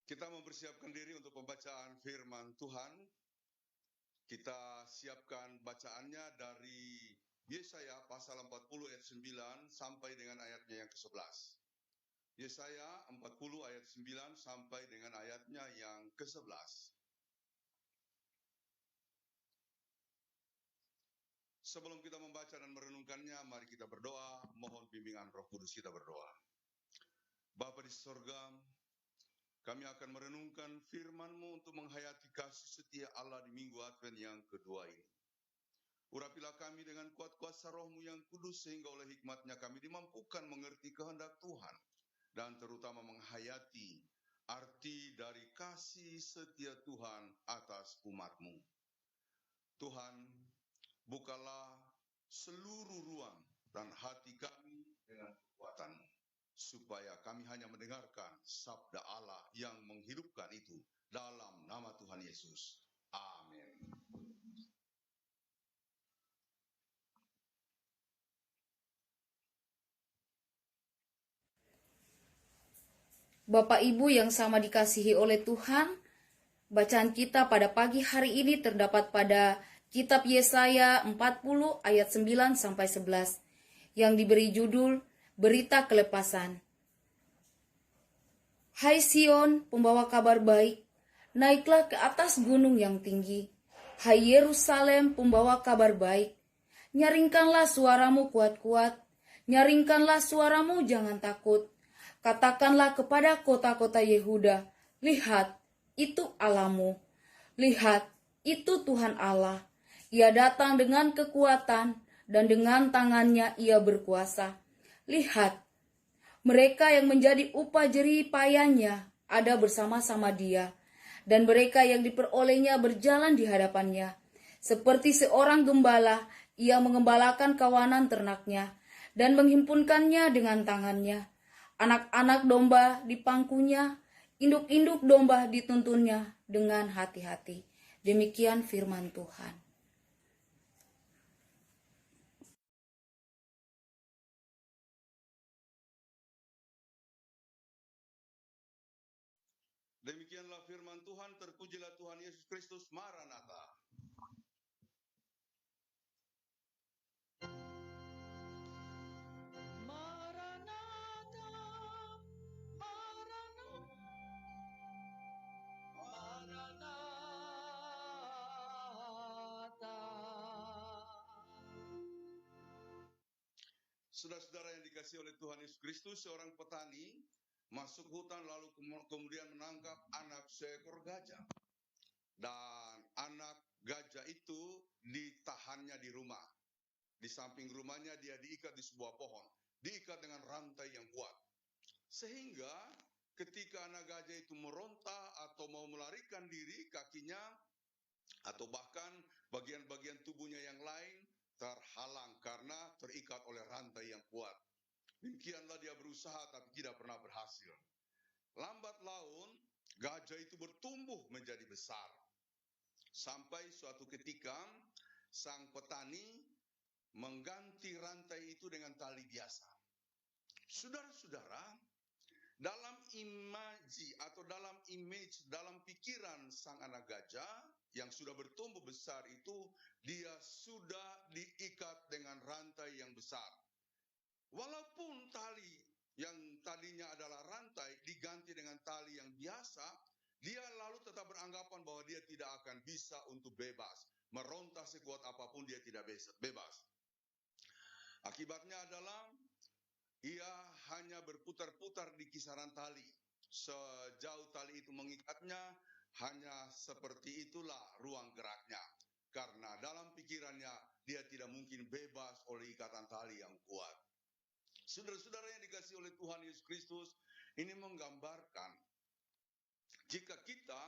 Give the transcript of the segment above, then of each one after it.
Kita mempersiapkan diri untuk pembacaan firman Tuhan. Kita siapkan bacaannya dari Yesaya pasal 40 ayat 9 sampai dengan ayatnya yang ke-11. Yesaya 40 ayat 9 sampai dengan ayatnya yang ke-11. Sebelum kita membaca dan merenungkannya, mari kita berdoa, mohon bimbingan Roh Kudus. Kita berdoa. Bapa di sorga, kami akan merenungkan firman-Mu untuk menghayati kasih setia Allah di minggu Advent yang kedua ini. Urapilah kami dengan kuat kuasa Roh-Mu yang kudus, sehingga oleh hikmat-Nya kami dimampukan mengerti kehendak Tuhan, dan terutama menghayati arti dari kasih setia Tuhan atas umat-Mu. Tuhan, bukalah seluruh ruang dan hati kami dengan kekuatan-Mu, supaya kami hanya mendengarkan sabda Allah yang menghidupkan itu, dalam nama Tuhan Yesus. Amin. Bapak Ibu yang sama dikasihi oleh Tuhan, bacaan kita pada pagi hari ini terdapat pada kitab Yesaya 40 ayat 9 sampai 11 yang diberi judul Berita Kelepasan. Hai Sion, pembawa kabar baik, naiklah ke atas gunung yang tinggi. Hai Yerusalem, pembawa kabar baik, nyaringkanlah suaramu kuat-kuat, nyaringkanlah suaramu jangan takut. Katakanlah kepada kota-kota Yehuda, lihat, itu Allahmu. Lihat, itu Tuhan Allah. Ia datang dengan kekuatan, dan dengan tangannya ia berkuasa. Lihat, mereka yang menjadi upah jerih payahnya ada bersama-sama dia, dan mereka yang diperolehnya berjalan di hadapannya. Seperti seorang gembala, ia mengembalakan kawanan ternaknya, dan menghimpunkannya dengan tangannya. Anak-anak domba di pangkunya, induk-induk domba dituntunnya dengan hati-hati. Demikian firman Tuhan. Demikianlah firman Tuhan, terpujilah Tuhan Yesus Kristus, Maranatha. Maranatha, Maranatha, Maranatha. Saudara-saudara yang dikasihi oleh Tuhan Yesus Kristus, seorang petani masuk hutan lalu kemudian menangkap anak seekor gajah. Dan anak gajah itu ditahannya di rumah. Di samping rumahnya dia diikat di sebuah pohon, diikat dengan rantai yang kuat. Sehingga ketika anak gajah itu meronta atau mau melarikan diri, kakinya atau bahkan bagian-bagian tubuhnya yang lain terhalang karena terikat oleh rantai yang kuat. Demikianlah dia berusaha tapi tidak pernah berhasil. Lambat laun gajah itu bertumbuh menjadi besar. Sampai suatu ketika sang petani mengganti rantai itu dengan tali biasa. Saudara-saudara, dalam imaji atau dalam image, dalam pikiran sang anak gajah yang sudah bertumbuh besar itu, dia sudah diikat dengan rantai yang besar. Walaupun tali yang tadinya adalah rantai diganti dengan tali yang biasa, dia lalu tetap beranggapan bahwa dia tidak akan bisa untuk bebas. Meronta sekuat apapun dia tidak bebas. Akibatnya adalah ia hanya berputar-putar di kisaran tali. Sejauh tali itu mengikatnya, hanya seperti itulah ruang geraknya. Karena dalam pikirannya, dia tidak mungkin bebas oleh ikatan tali yang kuat. Saudara-saudara yang dikasihi oleh Tuhan Yesus Kristus, ini menggambarkan jika kita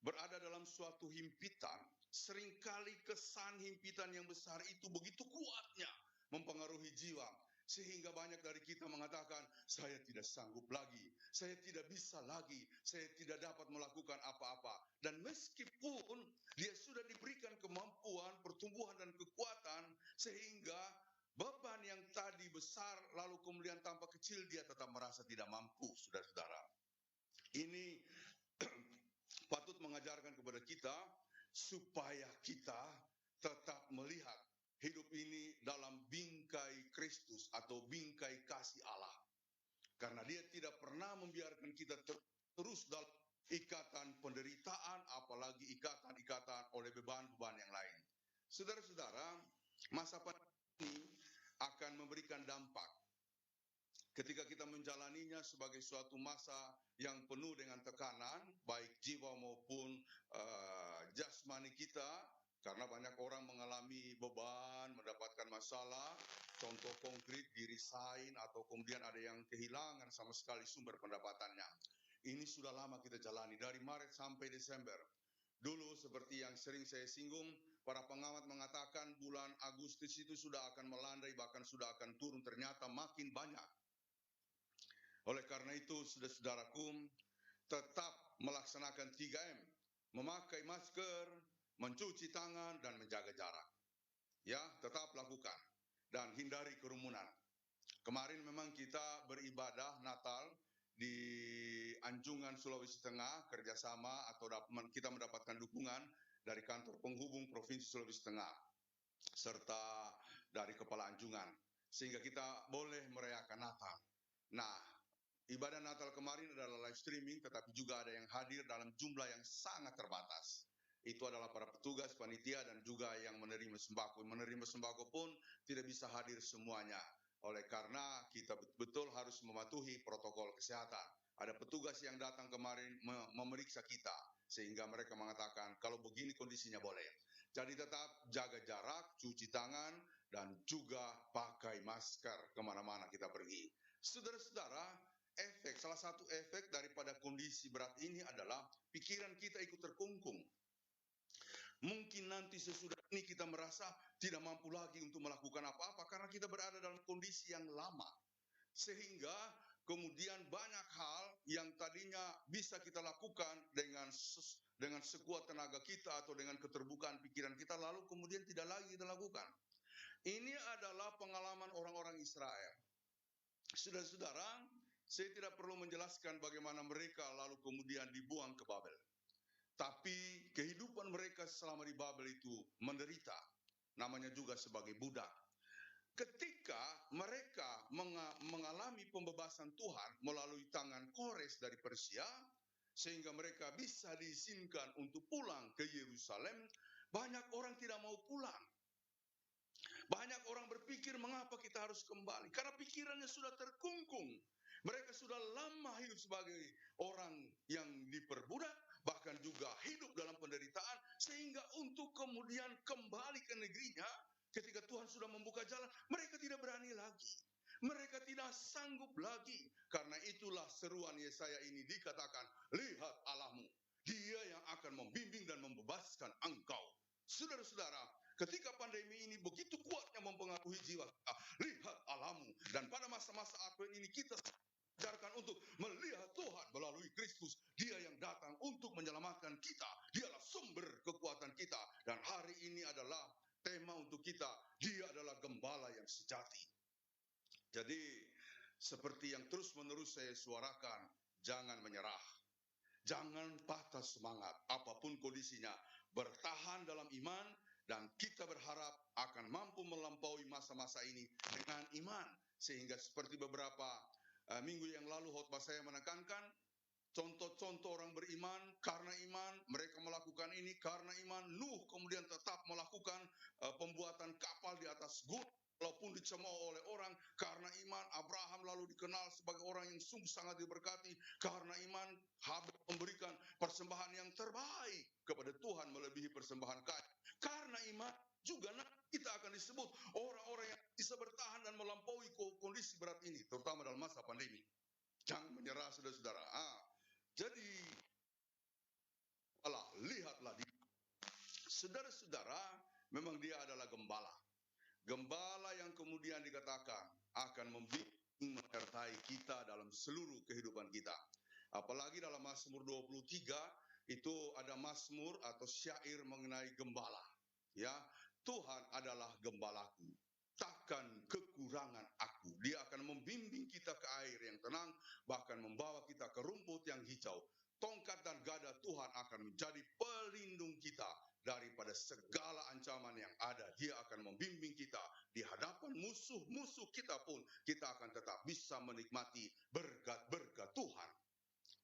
berada dalam suatu himpitan, seringkali kesan himpitan yang besar itu begitu kuatnya mempengaruhi jiwa. Sehingga banyak dari kita mengatakan, saya tidak sanggup lagi, saya tidak bisa lagi, saya tidak dapat melakukan apa-apa. Dan meskipun dia sudah diberikan kemampuan, pertumbuhan dan kekuatan, sehingga beban yang tadi besar lalu kemudian tampak kecil, dia tetap merasa tidak mampu, saudara-saudara. Ini mengajarkan kepada kita supaya kita tetap melihat hidup ini dalam bingkai Kristus atau bingkai kasih Allah. Karena Dia tidak pernah membiarkan kita terus dalam ikatan penderitaan, apalagi ikatan-ikatan oleh beban-beban yang lain. Saudara-saudara, masa pandemi ini akan memberikan dampak ketika kita menjalaninya sebagai suatu masa yang penuh dengan tekanan, baik jiwa maupun jasmani kita, karena banyak orang mengalami beban, mendapatkan masalah, contoh konkret di-resign atau kemudian ada yang kehilangan sama sekali sumber pendapatannya. Ini sudah lama kita jalani, dari Maret sampai Desember. Dulu seperti yang sering saya singgung, para pengamat mengatakan bulan Agustus itu sudah akan melandai, bahkan sudah akan turun, ternyata makin banyak. Oleh karena itu, saudara-saudaraku, tetap melaksanakan 3M, memakai masker, mencuci tangan, dan menjaga jarak. Ya, tetap lakukan. Dan hindari kerumunan. Kemarin memang kita beribadah Natal di Anjungan, Sulawesi Tengah, kerjasama atau kita mendapatkan dukungan dari kantor penghubung Provinsi Sulawesi Tengah, serta dari Kepala Anjungan, sehingga kita boleh merayakan Natal. Nah, ibadah Natal kemarin adalah live streaming, tetapi juga ada yang hadir dalam jumlah yang sangat terbatas. Itu adalah para petugas, panitia, dan juga yang menerima sembako. Menerima sembako pun tidak bisa hadir semuanya. Oleh karena kita betul-betul harus mematuhi protokol kesehatan. Ada petugas yang datang kemarin memeriksa kita, sehingga mereka mengatakan kalau begini kondisinya boleh. Jadi tetap jaga jarak, cuci tangan, dan juga pakai masker kemana-mana kita pergi. Saudara-saudara, salah satu efek daripada kondisi berat ini adalah pikiran kita ikut terkungkung. Mungkin nanti sesudah ini kita merasa tidak mampu lagi untuk melakukan apa-apa karena kita berada dalam kondisi yang lama. Sehingga kemudian banyak hal yang tadinya bisa kita lakukan dengan sekuat tenaga kita atau dengan keterbukaan pikiran kita, lalu kemudian tidak lagi kita lakukan. Ini adalah pengalaman orang-orang Israel. Saudara-saudara, saya tidak perlu menjelaskan bagaimana mereka lalu kemudian dibuang ke Babel. Tapi kehidupan mereka selama di Babel itu menderita, namanya juga sebagai budak. Ketika mereka mengalami pembebasan Tuhan melalui tangan Kores dari Persia, sehingga mereka bisa diizinkan untuk pulang ke Yerusalem, banyak orang tidak mau pulang. Banyak orang berpikir mengapa kita harus kembali, karena pikirannya sudah terkungkung. Mereka sudah lama hidup sebagai orang yang diperbudak, bahkan juga hidup dalam penderitaan, sehingga untuk kemudian kembali ke negerinya, ketika Tuhan sudah membuka jalan, mereka tidak berani lagi. Mereka tidak sanggup lagi. Karena itulah seruan Yesaya ini dikatakan, lihat Allahmu, Dia yang akan membimbing dan membebaskan engkau. Saudara-saudara, ketika pandemi ini begitu kuatnya mempengaruhi jiwa kita, lihat Allahmu. Dan pada masa-masa Advent ini kita ajarkan untuk melihat Tuhan melalui Kristus. Dia yang datang untuk menyelamatkan kita. Dialah sumber kekuatan kita. Dan hari ini adalah tema untuk kita. Dia adalah gembala yang sejati. Jadi seperti yang terus-menerus saya suarakan, jangan menyerah. Jangan patah semangat apapun kondisinya. Bertahan dalam iman dan kita berharap akan mampu melampaui masa-masa ini dengan iman. Sehingga seperti beberapa minggu yang lalu khotbah saya menekankan, contoh-contoh orang beriman, karena iman mereka melakukan ini, karena iman Nuh kemudian tetap melakukan pembuatan kapal di atas gunung, walaupun dicemooh oleh orang. Karena iman Abraham lalu dikenal sebagai orang yang sungguh sangat diberkati. Karena iman Habel memberikan persembahan yang terbaik kepada Tuhan melebihi persembahan kain. Karena iman juga kita akan disebut orang-orang yang bisa bertahan dan melampaui kondisi berat ini, terutama dalam masa pandemi. Jangan menyerah, saudara-saudara. Jadi, lihatlah, saudara-saudara, memang dia adalah gembala. Gembala yang kemudian dikatakan akan membimbing menyertai kita dalam seluruh kehidupan kita. Apalagi dalam Mazmur 23 itu ada mazmur atau syair mengenai gembala. Ya, Tuhan adalah gembalaku, takkan kekurangan aku. Dia akan membimbing kita ke air yang tenang, bahkan membawa kita ke rumput yang hijau. Tongkat dan gada Tuhan akan menjadi daripada segala ancaman yang ada. Dia akan membimbing kita di hadapan musuh-musuh kita pun. Kita akan tetap bisa menikmati berkat-berkat Tuhan.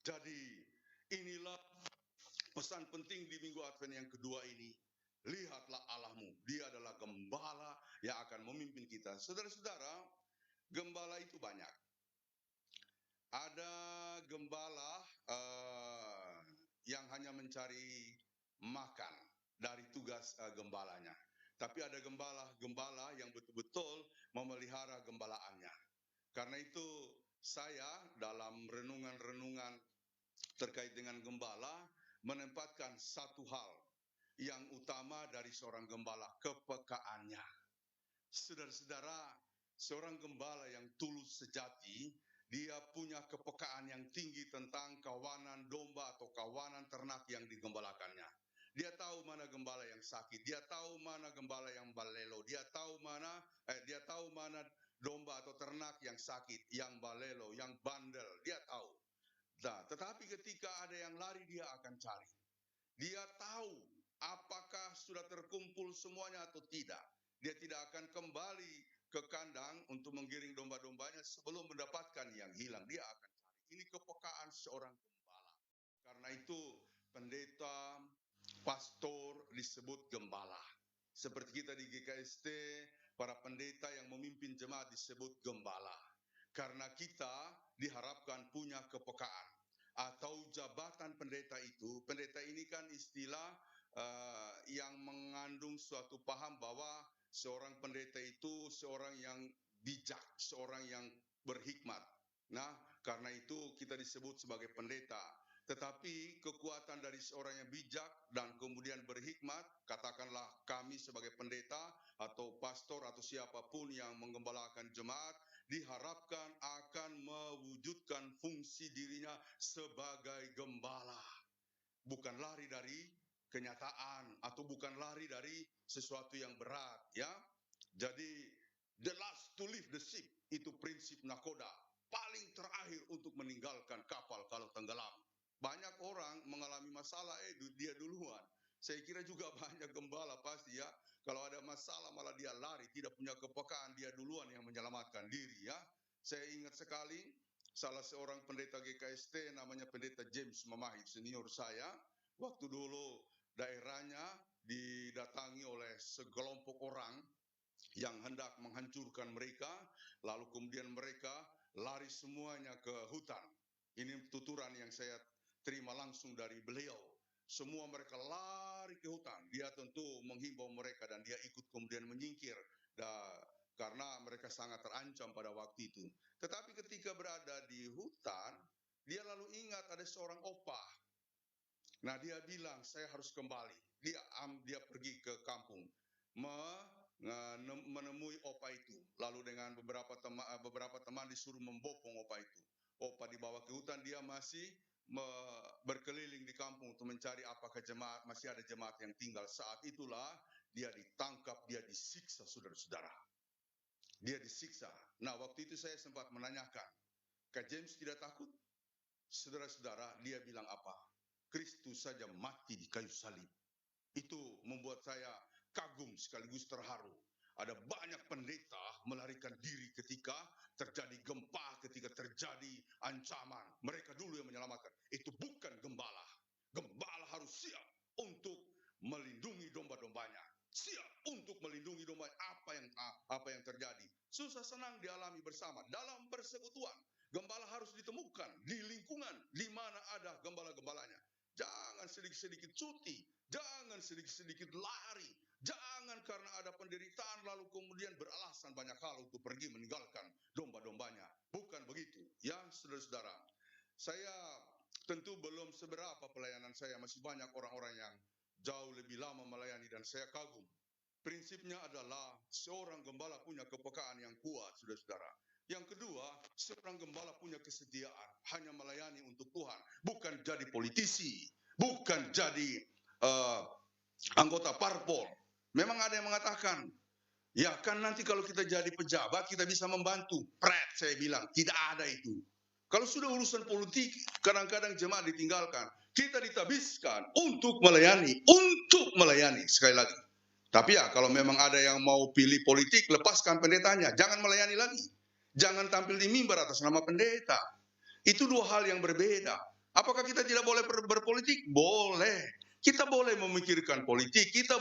Jadi inilah pesan penting di Minggu Advent yang kedua ini. Lihatlah Allahmu. Dia adalah gembala yang akan memimpin kita. Saudara-saudara, gembala itu banyak. Ada gembala yang hanya mencari makan dari tugas gembalanya. Tapi ada gembala yang betul-betul memelihara gembalaannya. Karena itu saya dalam renungan-renungan terkait dengan gembala menempatkan satu hal yang utama dari seorang gembala, kepekaannya. Saudara-saudara, seorang gembala yang tulus sejati, dia punya kepekaan yang tinggi tentang kawanan domba atau kawanan ternak yang digembalakannya. Dia tahu mana gembala yang sakit, dia tahu mana gembala yang balelo, dia tahu mana domba atau ternak yang sakit, yang balelo, yang bandel, dia tahu. Nah, tetapi ketika ada yang lari, dia akan cari. Dia tahu apakah sudah terkumpul semuanya atau tidak. Dia tidak akan kembali ke kandang untuk menggiring domba-dombanya sebelum mendapatkan yang hilang. Dia akan cari. Ini kepekaan seorang gembala. Karena itu pendeta, pastor disebut gembala. Seperti kita di GKST, para pendeta yang memimpin jemaat disebut gembala. Karena kita diharapkan punya kepekaan. Atau jabatan pendeta itu, pendeta ini kan istilah yang mengandung suatu paham bahwa seorang pendeta itu seorang yang bijak, seorang yang berhikmat. Nah, karena itu kita disebut sebagai pendeta. Tetapi kekuatan dari seorang yang bijak dan kemudian berhikmat, katakanlah kami sebagai pendeta atau pastor atau siapapun yang menggembalakan jemaat, diharapkan akan mewujudkan fungsi dirinya sebagai gembala. Bukan lari dari kenyataan atau bukan lari dari sesuatu yang berat, ya. Jadi the last to leave the ship itu prinsip nakoda, paling terakhir untuk meninggalkan kapal kalau tenggelam. Banyak orang mengalami masalah, dia duluan. Saya kira juga banyak gembala pasti ya. Kalau ada masalah malah dia lari, tidak punya kepekaan, dia duluan yang menyelamatkan diri ya. Saya ingat sekali salah seorang pendeta GKST namanya pendeta James Mamahit, senior saya. Waktu dulu daerahnya didatangi oleh sekelompok orang yang hendak menghancurkan mereka, lalu kemudian mereka lari semuanya ke hutan. Ini tuturan yang saya terima langsung dari beliau. Semua mereka lari ke hutan. Dia tentu menghimbau mereka dan dia ikut kemudian menyingkir. Karena mereka sangat terancam pada waktu itu. Tetapi ketika berada di hutan, dia lalu ingat ada seorang opah. Nah, dia bilang, saya harus kembali. Dia pergi ke kampung, menemui opah itu. Lalu dengan beberapa teman disuruh membopong opah itu. Opah dibawa ke hutan, dia masih berkeliling di kampung untuk mencari apakah masih ada jemaat yang tinggal. Saat itulah dia ditangkap, dia disiksa, saudara-saudara. Dia disiksa. Nah, waktu itu saya sempat menanyakan, Kak James tidak takut? Saudara-saudara, dia bilang apa? Kristus saja mati di kayu salib. Itu membuat saya kagum sekaligus terharu. Ada banyak pendeta melarikan diri ketika terjadi gempa, ketika terjadi ancaman. Mereka dulu yang menyelamatkan. Itu bukan gembala. Gembala harus siap untuk melindungi domba-dombanya. Siap untuk melindungi domba. Apa yang terjadi? Susah senang dialami bersama dalam persekutuan. Gembala harus ditemukan di lingkungan di mana ada gembala-gembalanya. Jangan sedikit-sedikit cuti, jangan sedikit-sedikit lari, jangan karena ada penderitaan lalu kemudian beralasan banyak hal untuk pergi meninggalkan domba-dombanya. Bukan begitu, ya saudara-saudara. Saya tentu belum seberapa pelayanan saya, masih banyak orang-orang yang jauh lebih lama melayani dan saya kagum. Prinsipnya adalah seorang gembala punya kepekaan yang kuat, saudara-saudara. Yang kedua, seorang gembala punya kesetiaan, hanya melayani untuk Tuhan, bukan jadi politisi, bukan jadi anggota parpol. Memang ada yang mengatakan, ya kan nanti kalau kita jadi pejabat kita bisa membantu. Saya bilang, tidak ada itu. Kalau sudah urusan politik, kadang-kadang jemaat ditinggalkan. Kita ditabiskan untuk melayani, sekali lagi. Tapi ya, kalau memang ada yang mau pilih politik, lepaskan pendetanya, jangan melayani lagi. Jangan tampil di mimbar atas nama pendeta. Itu dua hal yang berbeda. Apakah kita tidak boleh berpolitik? Boleh. Kita boleh memikirkan politik, kita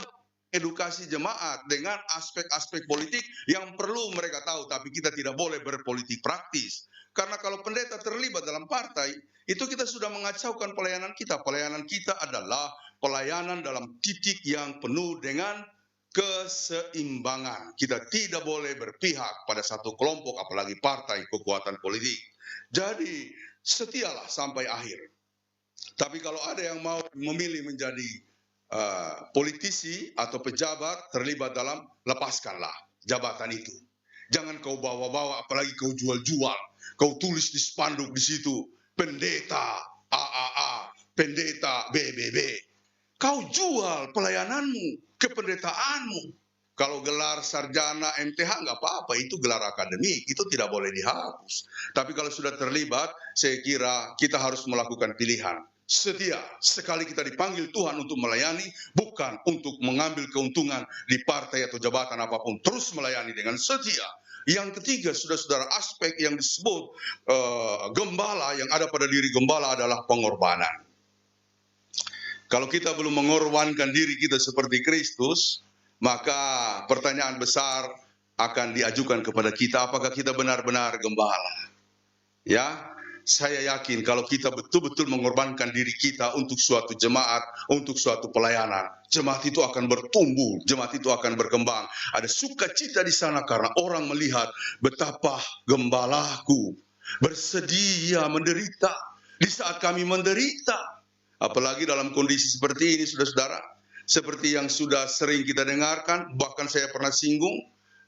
edukasi jemaat dengan aspek-aspek politik yang perlu mereka tahu, tapi kita tidak boleh berpolitik praktis. Karena kalau pendeta terlibat dalam partai, itu kita sudah mengacaukan pelayanan kita. Pelayanan kita adalah pelayanan dalam titik yang penuh dengan keseimbangan. Kita tidak boleh berpihak pada satu kelompok, apalagi partai kekuatan politik. Jadi, setialah sampai akhir. Tapi kalau ada yang mau memilih menjadi politisi atau pejabat terlibat dalam, lepaskanlah jabatan itu. Jangan kau bawa-bawa, apalagi kau jual-jual. Kau tulis di spanduk di situ, pendeta AAA, pendeta BBB. Kau jual pelayananmu, kependetaanmu. Kalau gelar sarjana MTH nggak apa-apa, itu gelar akademik, itu tidak boleh dihapus. Tapi kalau sudah terlibat, saya kira kita harus melakukan pilihan. Setia, sekali kita dipanggil Tuhan untuk melayani, bukan untuk mengambil keuntungan di partai atau jabatan apapun. Terus melayani dengan setia. Yang ketiga, saudara-saudara, aspek yang disebut gembala, yang ada pada diri gembala adalah pengorbanan. Kalau kita belum mengorbankan diri kita seperti Kristus, maka pertanyaan besar akan diajukan kepada kita, apakah kita benar-benar gembala? Ya, saya yakin kalau kita betul-betul mengorbankan diri kita untuk suatu jemaat, untuk suatu pelayanan, jemaat itu akan bertumbuh, jemaat itu akan berkembang. Ada sukacita di sana karena orang melihat betapa gembalaku bersedia menderita di saat kami menderita. Apalagi dalam kondisi seperti ini, saudara-saudara, seperti yang sudah sering kita dengarkan, bahkan saya pernah singgung,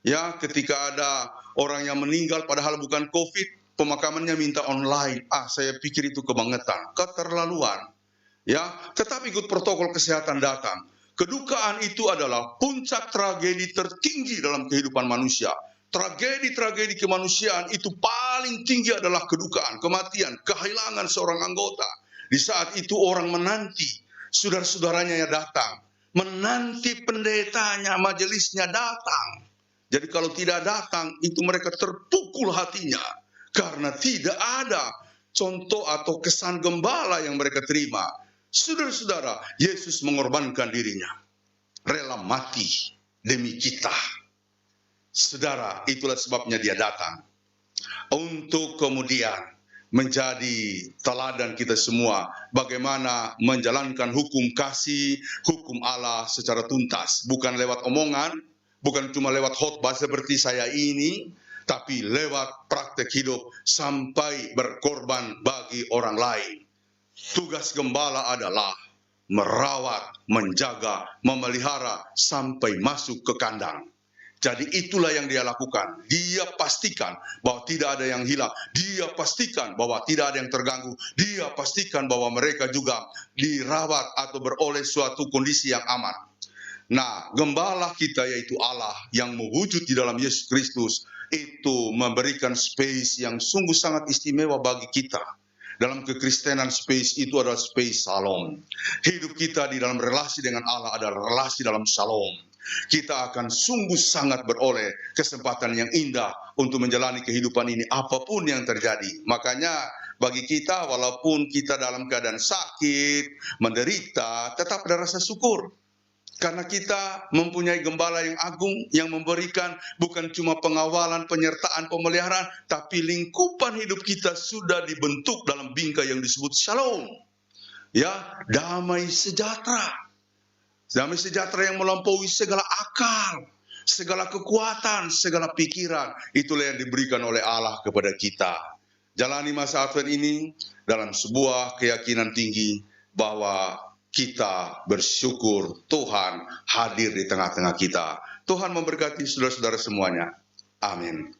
ya, ketika ada orang yang meninggal padahal bukan COVID, pemakamannya minta online. Saya pikir itu kebangetan, keterlaluan. Ya, tetapi ikut protokol kesehatan datang. Kedukaan itu adalah puncak tragedi tertinggi dalam kehidupan manusia. Tragedi-tragedi kemanusiaan itu paling tinggi adalah kedukaan, kematian, kehilangan seorang anggota. Di saat itu orang menanti saudara-saudaranya yang datang, menanti pendetanya, majelisnya datang. Jadi kalau tidak datang, itu mereka terpukul hatinya. Karena tidak ada contoh atau kesan gembala yang mereka terima. Saudara-saudara, Yesus mengorbankan dirinya. Rela mati demi kita. Saudara, itulah sebabnya dia datang. Untuk kemudian menjadi teladan kita semua. Bagaimana menjalankan hukum kasih, hukum Allah secara tuntas. Bukan lewat omongan, bukan cuma lewat khotbah seperti saya ini, tapi lewat praktek hidup sampai berkorban bagi orang lain. Tugas gembala adalah merawat, menjaga, memelihara sampai masuk ke kandang. Jadi itulah yang dia lakukan. Dia pastikan bahwa tidak ada yang hilang. Dia pastikan bahwa tidak ada yang terganggu. Dia pastikan bahwa mereka juga dirawat atau beroleh suatu kondisi yang aman. Nah, gembala kita yaitu Allah yang mewujud di dalam Yesus Kristus, itu memberikan space yang sungguh sangat istimewa bagi kita. Dalam kekristenan space itu adalah space shalom. Hidup kita di dalam relasi dengan Allah adalah relasi dalam shalom. Kita akan sungguh sangat beroleh kesempatan yang indah untuk menjalani kehidupan ini apapun yang terjadi. Makanya bagi kita, walaupun kita dalam keadaan sakit, menderita, tetap ada rasa syukur. Karena kita mempunyai gembala yang agung yang memberikan bukan cuma pengawalan, penyertaan, pemeliharaan, tapi lingkupan hidup kita sudah dibentuk dalam bingkai yang disebut shalom. Ya, damai sejahtera. Damai sejahtera yang melampaui segala akal, segala kekuatan, segala pikiran. Itulah yang diberikan oleh Allah kepada kita. Jalani masa Advent ini dalam sebuah keyakinan tinggi bahwa kita bersyukur Tuhan hadir di tengah-tengah kita. Tuhan memberkati saudara-saudara semuanya. Amin.